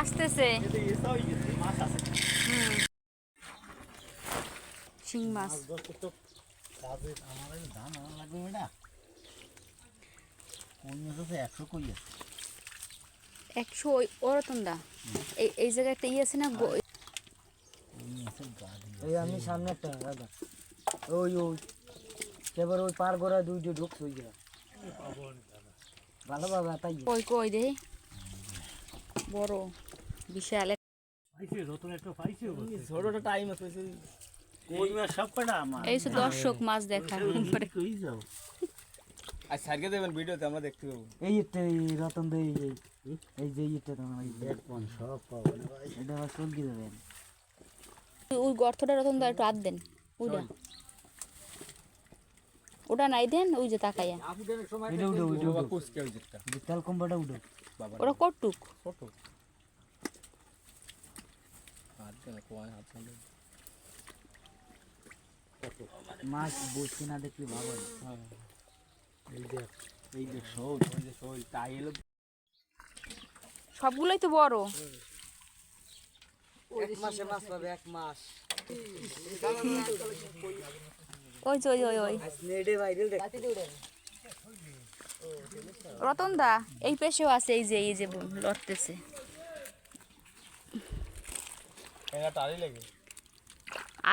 আসতেছে শিং মাছ। একশো ওরতনদা এই জায়গায় একটা ইয়ে আছে না, আমি সামনে একটা দাদা ওই ওই এবার ওই পার করা দুইটা ঢুকছে ওই জায়গা ভালো বাবা তাই কই কই দে বড় বিশাল এই তো দর্শক মাছ দেখা ভিডিওতে আমরা দেখতে পাবো। এই রতন দই এই যে ইটা তোমার সব পাবো না ভাই, এটা আবার চলকি দেবেন ওই গর্তটা রতন দা একটু হাত দেন, ওটা নাই দেন ওই যে তাকাইয়া তেল কম্বাটা উঠো ওরা কটুক মাছ বসে না দেখলে ভালো। সবগুলোই তো বড়। এক মাসে মাছ পাবে, এক মাস। ওই যে ওই ওই রতন দা এই পেশেও আছে, এই যে লড়তেছে।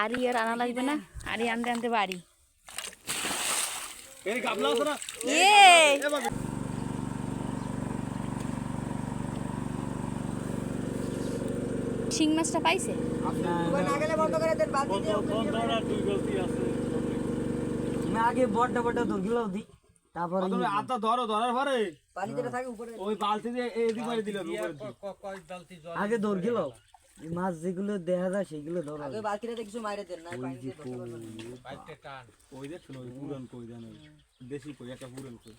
আরি আর আনা লাগবে না, আরি আনতে আনতে বাড়ি শিং মাছটা পাইছে। আগে বড়টা বড়টা ধরগুলো দি, তারপরে আটা ধরো, ধরার পরে পানিতে থাকে উপরে ওই বালতি দিয়ে এদিক করে দিল আগে ধরগুলো মাছ যেগুলো দেখা যায় সেগুলো ধরো আগে বালতিটাতে কিছু মাইরে দেন না পানি দিয়ে বাইতে টান ওই দেখুন ওই পুরান কই দেন দেশি কই একটা পুরান কই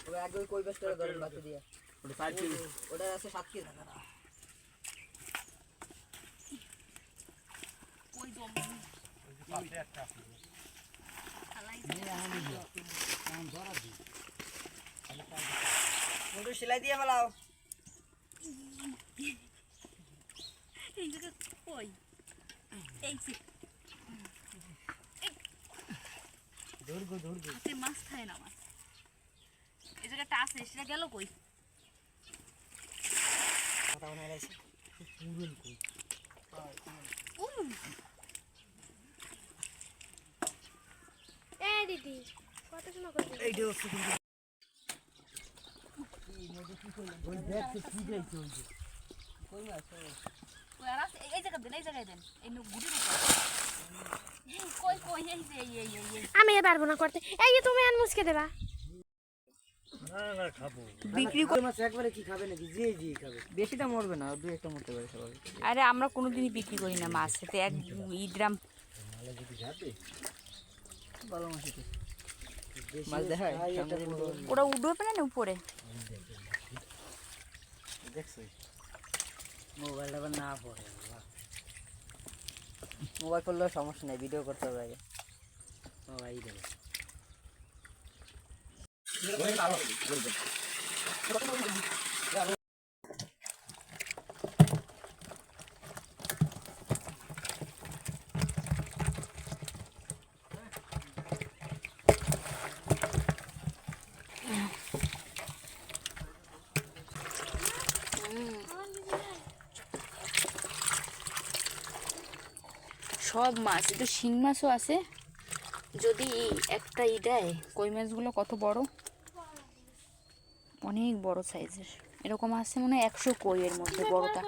ওই আগে ওই কই বেস্টটা ধরেন বালতি দিয়ে ওটা 4 কেজি ওটা আছে 7 কেজি ওই দম মুন্ডু সেলাই দিয়ে ফেলাও এই জায়গা কই এই যে ধরগো হাতে মাছ খায় না মাছ, এই জায়গাটা আছে সেটা গেল কই? কথা মনে আছে পুরন কই এ দিদি কত সময় করবে এই যে হচ্ছে ওই দেখতে কি যাইছে ওই যে কই মাছ ওই আর আছে এই জায়গায় দেন এই গুড়ির উপর কই কই এই যে এই আমি এ পারবো না করতে। এই যে তুমি আন মুসকে দেবা না খাবো বিক্রি করে মাছ একবারে কি খাবে নাকি জি খাবে, বেশিটা মরবে না, দুই একটা মরতে পারে সবাই। আরে আমরা কোনোদিনই বিক্রি করি না মাছ, এতে 1 গ্রাম ভালো মাছ এটা মাছ দেখায় ওরা উঠবে না উপরে। দেখছো মোবাইলটা আবার না পড়ে মোবাইল করলেও সমস্যা নাই, ভিডিও করতে হবে আগে। মোবাইল দেবে সব মাছ, একটু শিং মাছও আছে যদি একটা দেয়। কই মাছগুলো কত বড়, অনেক বড় সাইজের, এরকম আছে মনে হয় 100 কই এর মধ্যে বড়টা।